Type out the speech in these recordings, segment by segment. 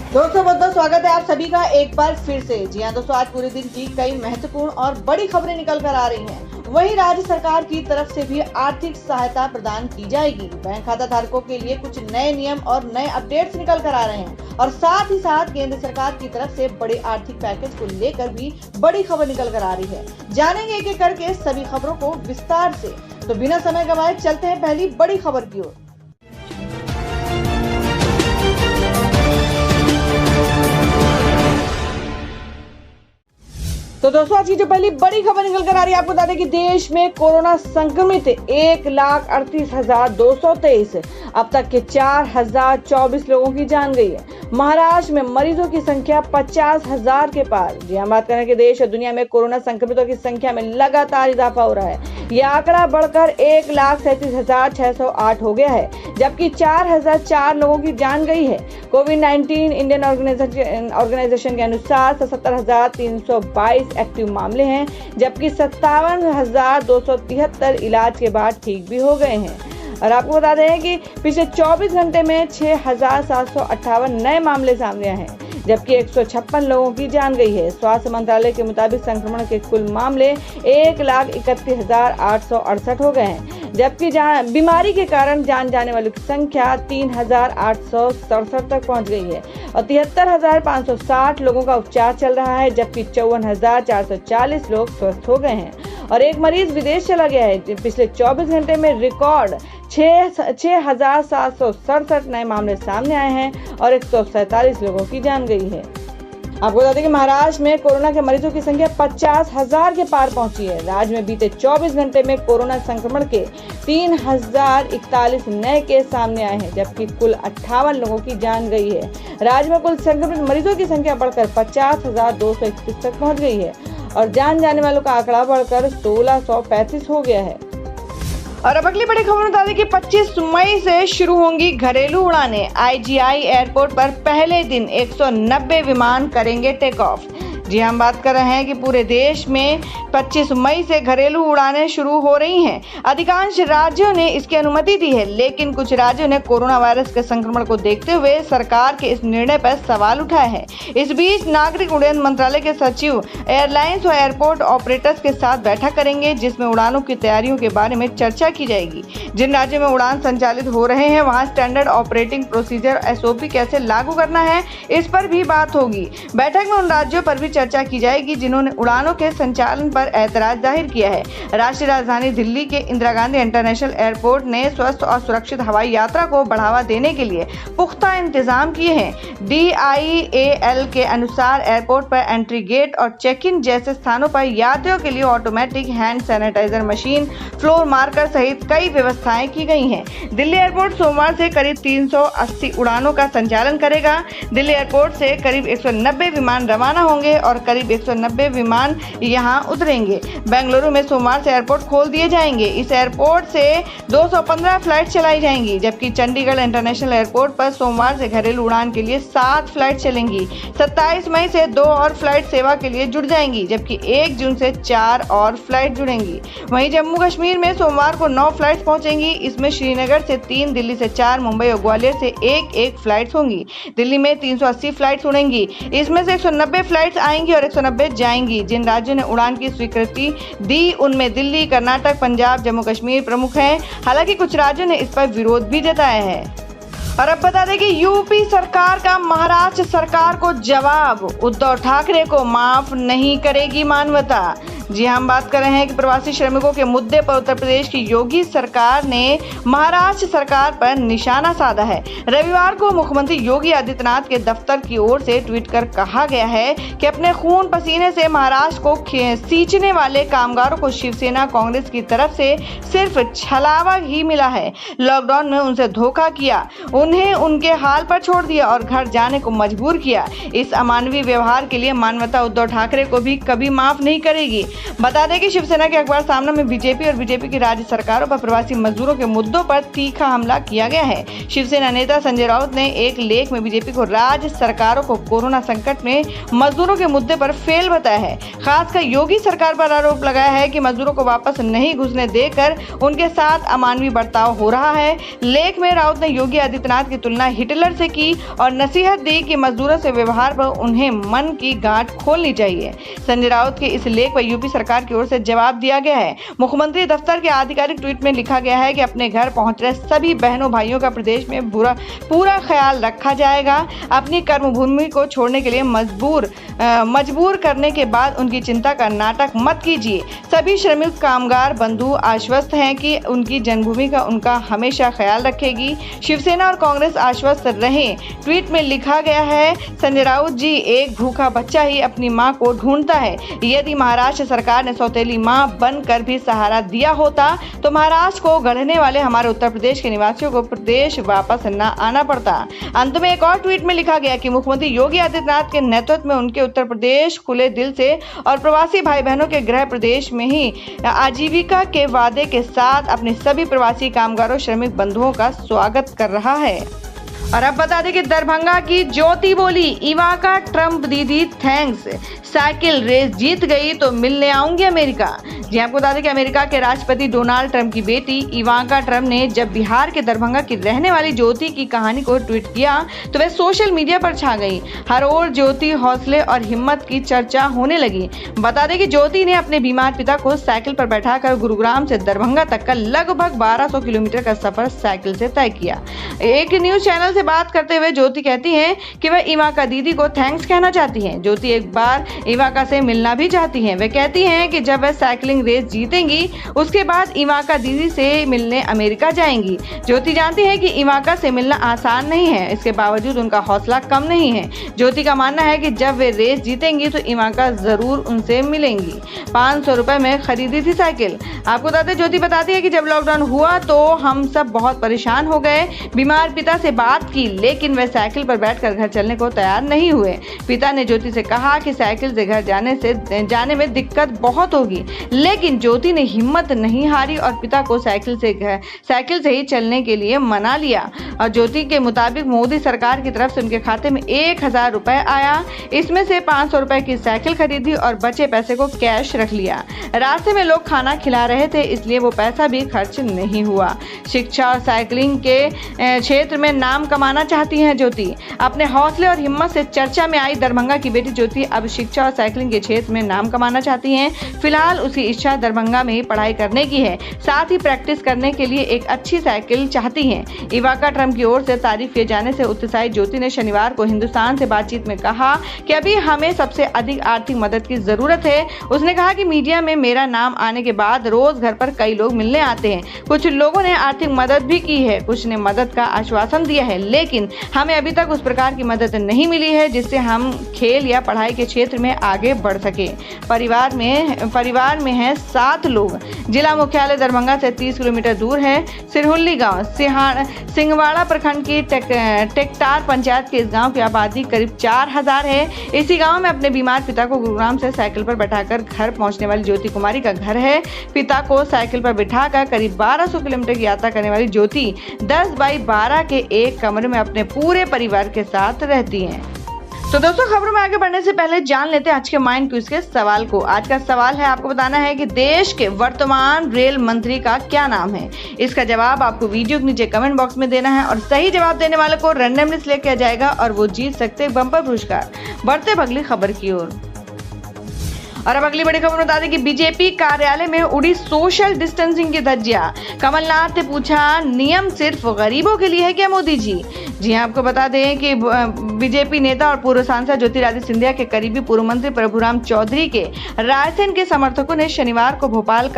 दोस्तों बहुत बहुत स्वागत है आप सभी का एक बार फिर से। जी हाँ दोस्तों, आज पूरे दिन की कई महत्वपूर्ण और बड़ी खबरें निकल कर आ रही हैं। वहीं राज्य सरकार की तरफ से भी आर्थिक सहायता प्रदान की जाएगी। बैंक खाता धारकों के लिए कुछ नए नियम और नए अपडेट्स निकल कर आ रहे हैं और साथ ही साथ केंद्र सरकार की तरफ से बड़े आर्थिक पैकेज को लेकर भी बड़ी खबर निकल कर आ रही है। जानेंगे एक एक करके सभी खबरों को विस्तार से। तो बिना समय गंवाए चलते हैं पहली बड़ी खबर की ओर। तो दोस्तों, आज की जो पहली बड़ी खबर निकल कर आ रही है, आपको बता दें कि देश में कोरोना संक्रमित 1,38,223 अब तक के 4,024 लोगों की जान गई है। महाराष्ट्र में मरीजों की संख्या 50,000 के पार। जी हम बात करें कि देश और दुनिया में कोरोना संक्रमितों की संख्या में लगातार इजाफा हो रहा है। यह आंकड़ा बढ़कर 1,37,608 हो गया है, जबकि 4,004 लोगों की जान गई है। कोविड-19 इंडियन ऑर्गेनाइजेशन के अनुसार 77,322 एक्टिव मामले हैं, जबकि 57,273 इलाज के बाद ठीक भी हो गए हैं। और आपको बता दें कि पिछले 24 घंटे में 6,758 नए मामले सामने आए हैं, जबकि 156 लोगों की जान गई है। स्वास्थ्य मंत्रालय के मुताबिक संक्रमण के कुल मामले 1,31,868 हो गए हैं, जबकि बीमारी के कारण जान जाने वालों की संख्या 3,867 तक पहुंच गई है और 73,560 लोगों का उपचार चल रहा है, जबकि 54,440 लोग स्वस्थ हो गए हैं और एक मरीज विदेश चला गया है। पिछले 24 घंटे में रिकॉर्ड 6,767 नए मामले सामने आए हैं और 147 लोगों की जान गई है। आपको बता दें कि महाराष्ट्र में कोरोना के मरीजों की संख्या 50,000 के पार पहुंची है। राज्य में बीते 24 घंटे में कोरोना संक्रमण के 3,041 नए केस सामने आए हैं, जबकि कुल 58 लोगों की जान गई है। राज्य में कुल संक्रमित मरीजों की संख्या बढ़कर 50,231 तक पहुंच गई है और जान जाने वालों का आंकड़ा बढ़कर 1,635 हो गया है। और अब अगली बड़ी खबर बता दें कि 25 मई से शुरू होंगी घरेलू उड़ानें। IGI एयरपोर्ट पर पहले दिन 190 विमान करेंगे टेक ऑफ। जी हम बात कर रहे हैं कि पूरे देश में 25 मई से घरेलू उड़ानें शुरू हो रही हैं। अधिकांश राज्यों ने इसकी अनुमति दी है, लेकिन कुछ राज्यों ने कोरोना वायरस के संक्रमण को देखते हुए सरकार के इस निर्णय पर सवाल उठाए हैं। इस बीच नागरिक उड्डयन मंत्रालय के सचिव एयरलाइंस और एयरपोर्ट ऑपरेटर्स के साथ बैठक करेंगे, जिसमें उड़ानों की तैयारियों के बारे में चर्चा की जाएगी। जिन राज्यों में उड़ान संचालित हो रहे हैं, वहाँ स्टैंडर्ड ऑपरेटिंग प्रोसीजर SOP कैसे लागू करना है, इस पर भी बात होगी। बैठक में उन राज्यों पर भी चर्चा की जाएगी जिन्होंने उड़ानों के संचालन पर ऐतराज जाहिर किया है। राष्ट्रीय राजधानी दिल्ली के इंदिरा गांधी इंटरनेशनल एयरपोर्ट ने स्वस्थ और सुरक्षित हवाई यात्रा को बढ़ावा देने के लिए पुख्ता इंतजाम किए हैं। DIAL के अनुसार एयरपोर्ट पर एंट्री गेट और चेक इन जैसे स्थानों पर यात्रियों के लिए automatic hand sanitizer machine, floor marker सहित कई व्यवस्थाएं की गई हैं। दिल्ली एयरपोर्ट सोमवार से करीब 380 उड़ानों का संचालन करेगा। दिल्ली एयरपोर्ट से करीब 190 विमान रवाना होंगे और करीब 190 विमान यहां उतरेंगे। बेंगलुरु में सोमवार से एयरपोर्ट खोल दिए जाएंगे। इस एयरपोर्ट से 215 फ्लाइट चलाई जाएंगी, जबकि चंडीगढ़ इंटरनेशनल एयरपोर्ट पर सोमवार से घरेलू उड़ान के लिए 7 फ्लाइट चलेंगी। 27 मई से 2 और फ्लाइट सेवा के लिए जुड़ जाएंगी, जबकि 1 जून से 4 और फ्लाइट जुड़ेंगी। वहीं जम्मू कश्मीर में सोमवार को 9 फ्लाइट पहुंचेंगी। इसमें श्रीनगर से 3, दिल्ली से 4, मुंबई और ग्वालियर से 1 फ्लाइट होंगी। दिल्ली में 380 फ्लाइट उड़ेंगी। इसमें से 190 फ्लाइट आएंगी और 190 जाएंगी। जिन राज्यों ने उड़ान की स्वीकृति दी उनमें दिल्ली, कर्नाटक, पंजाब, जम्मू कश्मीर प्रमुख हैं। हालांकि कुछ राज्यों ने इस पर विरोध भी जताया है। और अब बता दें कि यूपी सरकार का महाराष्ट्र सरकार को जवाब, उद्धव ठाकरे को माफ नहीं करेगी मानवता। जी हम बात कर रहे हैं कि प्रवासी श्रमिकों के मुद्दे पर उत्तर प्रदेश की योगी सरकार ने महाराष्ट्र सरकार पर निशाना साधा है। रविवार को मुख्यमंत्री योगी आदित्यनाथ के दफ्तर की ओर से ट्वीट कर कहा गया है कि अपने खून पसीने से महाराष्ट्र को सींचने वाले कामगारों को शिवसेना कांग्रेस की तरफ से सिर्फ छलावा ही मिला है। लॉकडाउन में उनसे धोखा किया, उन्हें उनके हाल पर छोड़ दिया और घर जाने को मजबूर किया। इस अमानवीय व्यवहार के लिए मानवता उद्धव ठाकरे को भी कभी माफ नहीं करेगी। बता दें कि शिवसेना के अखबार सामना में बीजेपी और बीजेपी की राज्य सरकारों पर प्रवासी मजदूरों के मुद्दों पर तीखा हमला किया गया है। शिवसेना नेता संजय राउत ने एक लेख में बीजेपी को राज्य सरकारों को कोरोना संकट में मजदूरों के मुद्दे पर फेल बताया है। खासकर योगी सरकार पर आरोप लगाया है कि मजदूरों को वापस नहीं घुसने देकर उनके साथ अमानवीय बर्ताव हो रहा है। लेख में राउत ने योगी आदित्यनाथ की तुलना हिटलर से की और नसीहत दी कि मजदूरों से व्यवहार पर उन्हें मन की गांठ खोलनी चाहिए। संजय राउत के इस लेख पर यूपी सरकार की ओर से जवाब दिया गया है। मुख्यमंत्री दफ्तर के आधिकारिक ट्वीट में लिखा गया है कि अपने घर पहुंच रहे सभी बहनों भाइयों का प्रदेश में पूरा ख्याल रखा जाएगा। अपनी कर्मभूमि को छोड़ने के लिए मजबूर करने के बाद उनकी चिंता का नाटक मत कीजिए। सभी श्रमिक कामगार बंधु आश्वस्त हैं कि उनकी जन्मभूमि का उनका हमेशा ख्याल रखेगी। शिवसेना और कांग्रेस आश्वस्त रहें। ट्वीट में लिखा गया है, संजय राउत जी, एक भूखा बच्चा ही अपनी मां को ढूंढता है। यदि महाराष्ट्र सरकार ने सौतेली मां बनकर भी सहारा दिया होता तो महाराष्ट्र को गढ़ने वाले हमारे उत्तर प्रदेश के निवासियों को प्रदेश वापस न आना पड़ता। अंत में एक और ट्वीट में लिखा गया कि मुख्यमंत्री योगी आदित्यनाथ के नेतृत्व में उनके उत्तर प्रदेश खुले दिल से और प्रवासी भाई बहनों के गृह प्रदेश में ही आजीविका के वादे के साथ अपने सभी प्रवासी कामगारों श्रमिक बंधुओं का स्वागत कर रहा है। और अब बता दें कि दरभंगा की ज्योति बोली, इवांका ट्रंप दीदी थैंक्स, साइकिल रेस जीत गई तो मिलने आऊंगी अमेरिका। जी आपको बता दें कि अमेरिका के राष्ट्रपति डोनाल्ड ट्रंप की बेटी इवांका ट्रंप ने जब बिहार के दरभंगा की रहने वाली ज्योति की कहानी को ट्वीट किया तो वह सोशल मीडिया पर छा गई। हर ओर ज्योति हौसले और हिम्मत की चर्चा होने लगी। बता दें कि ज्योति ने अपने बीमार पिता को साइकिल पर बैठाकर गुरुग्राम से दरभंगा तक का लगभग 1200 किलोमीटर का सफर साइकिल से तय किया। एक न्यूज चैनल से बात करते हुए ज्योति कहती हैं कि वह इवांका दीदी को थैंक्स कहना चाहती हैं। ज्योति एक बार इवांका से मिलना भी चाहती हैं। वे कहती हैं कि जब वह साइकिलिंग रेस जीतेंगी उसके बाद इवांका दीदी से मिलने अमेरिका जाएंगी। ज्योति जानती है कि इवांका से मिलना आसान नहीं है, इसके बावजूद उनका हौसला कम नहीं है। ज्योति का मानना है कि जब वे रेस जीतेंगी तो इवांका जरूर उनसे मिलेंगी। 500 रुपए में खरीदी थी साइकिल। आपको बताते ज्योति बताती है कि जब लॉकडाउन हुआ तो हम सब बहुत परेशान हो गए। बीमार पिता से बात की लेकिन वे साइकिल पर बैठकर घर चलने को तैयार नहीं हुए। पिता ने ज्योति से कहा कि साइकिल से घर जाने में दिक्कत बहुत होगी, लेकिन ज्योति ने हिम्मत नहीं हारी और पिता को साइकिल से ही चलने के लिए मना लिया। और ज्योति के मुताबिक मोदी सरकार की तरफ से उनके खाते में 1000 रुपए आया। इसमें से 500 रुपए की साइकिल खरीदी और बचे पैसे को कैश रख लिया। रास्ते में लोग खाना खिला रहे थे, इसलिए वो पैसा भी खर्च नहीं हुआ। शिक्षा और साइकिलिंग के क्षेत्र में नाम कमाना चाहती हैं ज्योति। अपने हौसले और हिम्मत से चर्चा में आई दरभंगा की बेटी ज्योति अब शिक्षा और साइकिलिंग के क्षेत्र में नाम कमाना चाहती हैं। फिलहाल उसकी इच्छा दरभंगा में ही पढ़ाई करने की है, साथ ही प्रैक्टिस करने के लिए एक अच्छी साइकिल चाहती हैं। इवांका ट्रंप की ओर से तारीफ किए जाने से उत्साहित ज्योति ने शनिवार को हिंदुस्तान से बातचीत में कहा कि अभी हमें सबसे अधिक आर्थिक मदद की जरूरत है। उसने कहा कि मीडिया में मेरा नाम आने के बाद रोज घर पर कई लोग मिलने आते हैं। कुछ लोगों ने आर्थिक मदद भी की है, कुछ ने मदद का आश्वासन दिया है, लेकिन हमें अभी तक उस प्रकार की मदद नहीं मिली है जिससे हम खेल या पढ़ाई के क्षेत्र में आगे बढ़ सके। परिवार में है 7 लोग। जिला मुख्यालय दरभंगा से 30 किलोमीटर दूर है सिरहुल्ली गांव। सिंहवाड़ा प्रखंड की टेकटार पंचायत के इस गांव की आबादी करीब 4000 है। इसी गांव में अपने बीमार पिता को गुरुग्राम से साइकिल पर बैठाकर घर पहुंचने वाली ज्योति कुमारी का घर है। पिता को साइकिल पर बिठाकर करीब 1200 किलोमीटर की यात्रा करने वाली ज्योति 10 बाई 12 के एक कमरे में अपने पूरे परिवार के साथ रहती हैं। तो दोस्तों, खबरों में आगे बढ़ने से पहले जान लेते हैं आज के माइंड क्विज के सवाल को। आज का सवाल है, आपको बताना है कि देश के वर्तमान रेल मंत्री का क्या नाम है। इसका जवाब आपको वीडियो के नीचे कमेंट बॉक्स में देना है और सही जवाब देने वाले को रैंडमली सिलेक्ट किया जाएगा और वो जीत सकते हैं बम्पर पुरस्कार। बढ़ते अगली खबर की ओर। और अब अगली बड़ी खबर बता दें कि बीजेपी कार्यालय में उड़ी सोशल डिस्टेंसिंग की धज्जियां। कमलनाथ ने पूछा, नियम सिर्फ गरीबों के लिए है क्या मोदी जी? जी आपको बता दें कि बीजेपी नेता और पूर्व सांसद ज्योतिरादित्य सिंधिया के करीबी पूर्व मंत्री प्रभुराम चौधरी के रायसेन के समर्थकों ने शनिवार को भोपाल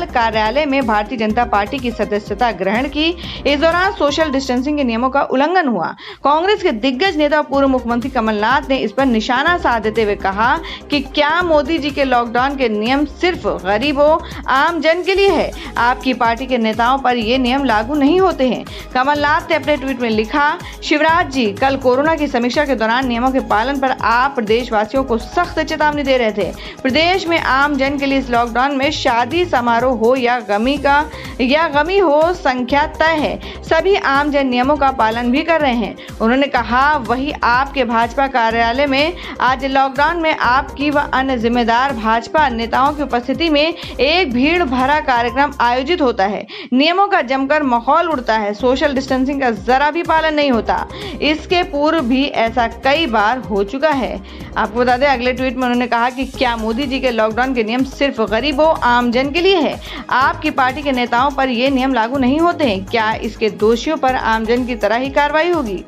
कार्यालय में भारतीय जनता पार्टी की सदस्यता ग्रहण की। इस दौरान सोशल डिस्टेंसिंग के नियमों का उल्लंघन हुआ। कांग्रेस के दिग्गज नेता और पूर्व मुख्यमंत्री कमलनाथ ने इस पर निशाना साधते हुए कहा कि क्या मोदी जी के लॉकडाउन के नियम सिर्फ गरीबों आम जन के लिए है? आपकी पार्टी के नेताओं पर ये नियम लागू नहीं होते हैं। कमलनाथ ने अपने ट्वीट में लिखा, शिवराज जी, कल कोरोना कोरोना की समीक्षा के दौरान नियमों के पालन पर आप प्रदेशवासियों को सख्त चेतावनी दे रहे थे। प्रदेश में आम जन के लिए इस लॉकडाउन में शादी समारोह हो या गमी हो, संख्या तय है। सभी आम जन नियमों का पालन भी कर रहे हैं, उन्होंने कहा। वही आपके भाजपा कार्यालय में आज लॉकडाउन में आपकी व अन्य जिम्मेदार भाजपा नेताओं की उपस्थिति में एक भीड़ भरा कार्यक्रम आयोजित होता है। नियमों का जमकर माहौल उड़ता है, सोशल डिस्टेंसिंग का जरा भी पालन नहीं होता। इसके पूर्व भी ऐसा कई बार हो चुका है। आपको बता दें, अगले ट्वीट में उन्होंने कहा कि क्या मोदी जी के लॉकडाउन के नियम सिर्फ गरीबों आम जन के लिए है? आपकी पार्टी के नेताओं पर ये नियम लागू नहीं होते हैं? क्या इसके दोषियों पर आम जन की तरह ही कार्रवाई होगी?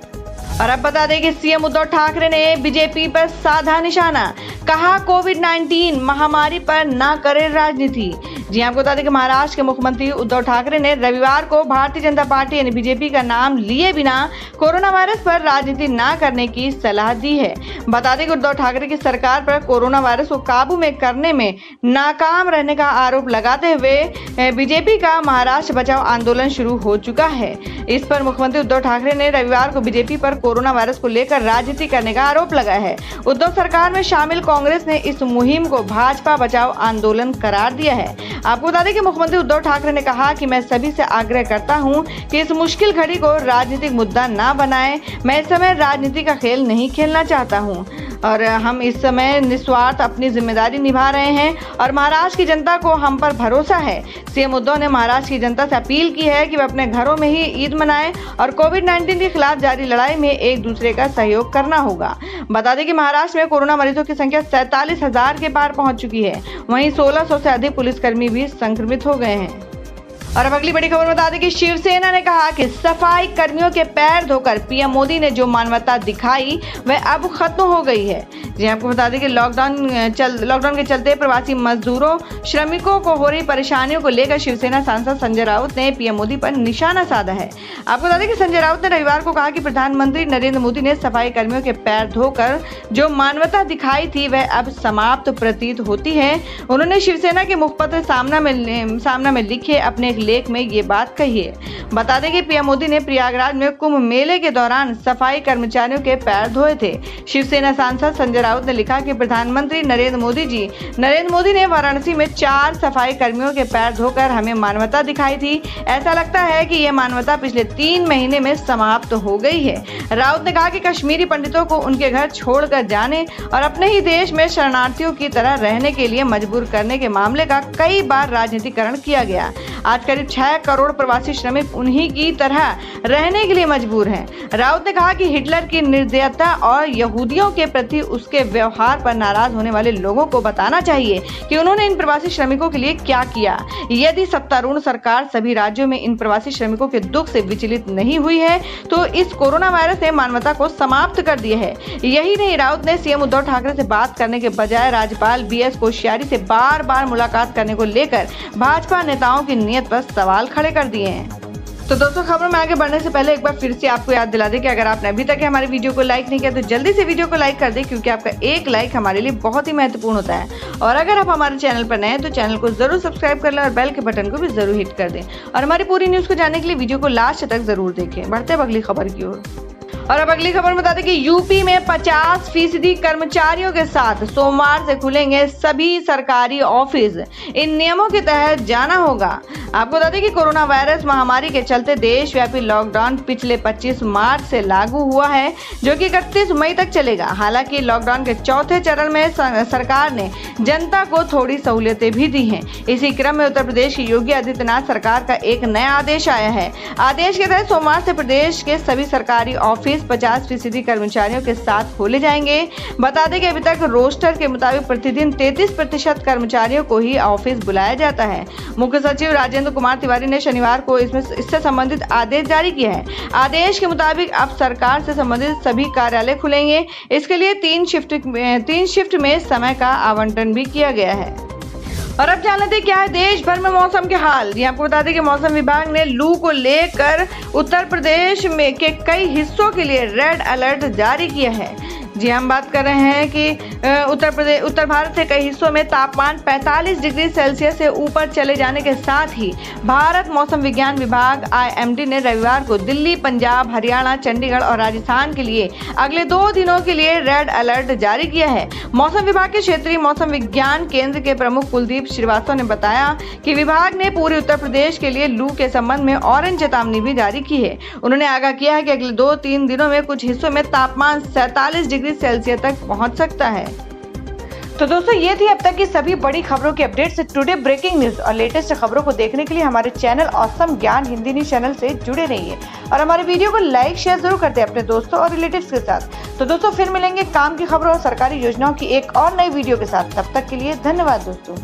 और अब बता दें कि सीएम उद्धव ठाकरे ने बीजेपी पर साधा निशाना, कहा कोविड-19 महामारी पर ना करे राजनीति। जी आपको बता दें कि महाराष्ट्र के मुख्यमंत्री उद्धव ठाकरे ने रविवार को भारतीय जनता पार्टी यानी बीजेपी का नाम लिए बिना कोरोना वायरस पर राजनीति ना करने की सलाह दी है। बता दें कि उद्धव ठाकरे की सरकार पर कोरोना वायरस को काबू में करने में नाकाम रहने का आरोप लगाते हुए बीजेपी का महाराष्ट्र बचाओ आंदोलन शुरू हो चुका है। इस पर मुख्यमंत्री उद्धव ठाकरे ने रविवार को बीजेपी पर कोरोना वायरस को लेकर राजनीति करने का आरोप लगाया है। उद्धव सरकार में शामिल कांग्रेस ने इस मुहिम को भाजपा बचाओ आंदोलन करार दिया है। आपको बता दें कि मुख्यमंत्री उद्धव ठाकरे ने कहा कि मैं सभी से आग्रह करता हूं कि इस मुश्किल घड़ी को राजनीतिक मुद्दा ना बनाएं। मैं इस समय राजनीति का खेल नहीं खेलना चाहता हूं और हम इस समय निस्वार्थ अपनी जिम्मेदारी निभा रहे हैं और महाराष्ट्र की जनता को हम पर भरोसा है। सीएम उद्धव ने महाराष्ट्र की जनता से अपील की है कि वे अपने घरों में ही ईद मनाएं और कोविड-19 के खिलाफ जारी लड़ाई में एक दूसरे का सहयोग करना होगा। बता दें कि महाराष्ट्र में कोरोना मरीजों की संख्या 47,000 के पार पहुंच चुकी है। वहीं 1600 से अधिक पुलिसकर्मी भी संक्रमित हो गए हैं। और अब अगली बड़ी खबर बता दें कि शिवसेना ने कहा कि सफाई कर्मियों के पैर धोकर पीएम मोदी ने जो मानवता दिखाई वह अब खत्म हो गई है। जी आपको बता दें कि लॉकडाउन के चलते प्रवासी मजदूरों श्रमिकों को हो रही परेशानियों को लेकर शिवसेना सांसद संजय राउत ने पीएम मोदी पर निशाना साधा है। आपको बता दें कि संजय राउत ने रविवार को कहा कि प्रधानमंत्री नरेंद्र मोदी ने सफाई कर्मियों के पैर धोकर जो मानवता दिखाई थी वह अब समाप्त प्रतीत होती है। उन्होंने शिवसेना के मुखपत्र सामना में लिखे अपने लेख में ये बात कही है। बता दें कि पीएम मोदी ने प्रयागराज में कुंभ मेले के दौरान सफाई कर्मचारियों के पैर धोए थे। शिवसेना सांसद संजय राउत ने लिखा कि प्रधानमंत्री नरेंद्र मोदी ने वाराणसी में 4 सफाई कर्मियों के पैर धोकर हमें मानवता दिखाई थी। ऐसा लगता है कि यह मानवता पिछले 3 महीने में समाप्त हो गई है। राउत ने कहा कि कश्मीरी पंडितों को उनके घर छोड़कर जाने और अपने ही देश में शरणार्थियों की तरह रहने के लिए मजबूर करने के मामले का कई बार राजनीतिकरण किया गया। आज करीब 6 करोड़ प्रवासी श्रमिक उन्हीं की तरह रहने के लिए मजबूर हैं। राउत ने कहा कि हिटलर की निर्दयता और यहूदियों के प्रति उसके व्यवहार पर नाराज होने वाले लोगों को बताना चाहिए कि उन्होंने इन प्रवासी श्रमिकों के लिए क्या किया। यदि सत्तारूढ़ सरकार सभी राज्यों में इन प्रवासी श्रमिकों के दुख से विचलित नहीं हुई है तो इस कोरोना वायरस ने मानवता को समाप्त कर दिया है। यही नहीं, राउत ने सीएम उद्धव ठाकरे से बात करने के बजाय राज्यपाल BS कोश्यारी से बार-बार मुलाकात करने को लेकर भाजपा नेताओं की नीयत पर सवाल खड़े कर दिए हैं। तो दोस्तों, खबरों में आगे बढ़ने से पहले एक बार फिर से आपको याद दिला दें कि अगर आपने अभी तक हमारे वीडियो को लाइक नहीं किया तो जल्दी से वीडियो को लाइक कर दें, क्योंकि आपका एक लाइक हमारे लिए बहुत ही महत्वपूर्ण होता है। और अगर आप हमारे चैनल पर नए हैं तो चैनल को जरूर सब्सक्राइब कर लें और बेल के बटन को भी जरूर हिट कर दें। और हमारी पूरी न्यूज को जानने के लिए वीडियो को लास्ट तक जरूर देखें। बढ़ते हैं अगली खबर की ओर। और अब अगली खबर बता दें कि यूपी में 50% कर्मचारियों के साथ सोमवार से खुलेंगे सभी सरकारी ऑफिस। इन नियमों के तहत जाना होगा। आपको बता दें कि कोरोना वायरस महामारी के चलते देशव्यापी लॉकडाउन पिछले 25 मार्च से लागू हुआ है, जो कि 31 मई तक चलेगा। हालांकि लॉकडाउन के चौथे चरण में सरकार ने जनता को थोड़ी सहूलियतें भी दी हैं। इसी क्रम में उत्तर प्रदेश की योगी आदित्यनाथ सरकार का एक नया आदेश आया है। आदेश के तहत सोमवार से प्रदेश के सभी सरकारी ऑफिस 50% कर्मचारियों के साथ खोले जाएंगे। बता दें कि अभी तक रोस्टर के मुताबिक प्रतिदिन 33% कर्मचारियों को ही ऑफिस बुलाया जाता है। मुख्य सचिव राजेंद्र कुमार तिवारी ने शनिवार को इससे संबंधित आदेश जारी किया है। आदेश के मुताबिक अब सरकार से संबंधित सभी कार्यालय खुलेंगे। इसके लिए 3 शिफ्ट में समय का आवंटन भी किया गया है। और अब जान लेते क्या है देश भर में मौसम के हाल। जी आपको बता दें कि मौसम विभाग ने लू को लेकर उत्तर प्रदेश में के कई हिस्सों के लिए रेड अलर्ट जारी किया है। जी हम बात कर रहे हैं कि उत्तर भारत के कई हिस्सों में तापमान 45 डिग्री सेल्सियस से ऊपर चले जाने के साथ ही भारत मौसम विज्ञान विभाग IMD ने रविवार को दिल्ली, पंजाब, हरियाणा, चंडीगढ़ और राजस्थान के लिए अगले 2 दिनों के लिए रेड अलर्ट जारी किया है। मौसम विभाग के क्षेत्रीय मौसम विज्ञान केंद्र के प्रमुख कुलदीप श्रीवास्तव ने बताया कि विभाग ने पूरे उत्तर प्रदेश के लिए लू के संबंध में ऑरेंज चेतावनी भी जारी की है। उन्होंने आगाह किया है कि अगले 2-3 दिनों में कुछ हिस्सों में तापमान 47 डिग्री सेल्सियस तक पहुंच सकता है। तो दोस्तों ये थी अब तक की सभी बड़ी खबरों की अपडेट से टुडे ब्रेकिंग न्यूज और लेटेस्ट खबरों को देखने के लिए हमारे चैनल ऑसम ज्ञान हिंदी न्यूज चैनल से जुड़े रहिए और हमारे वीडियो को लाइक शेयर जरूर करते हैं अपने दोस्तों और रिलेटिव्स के साथ। तो दोस्तों फिर मिलेंगे काम की खबरों और सरकारी योजनाओं की एक और नई वीडियो के साथ। तब तक के लिए धन्यवाद दोस्तों।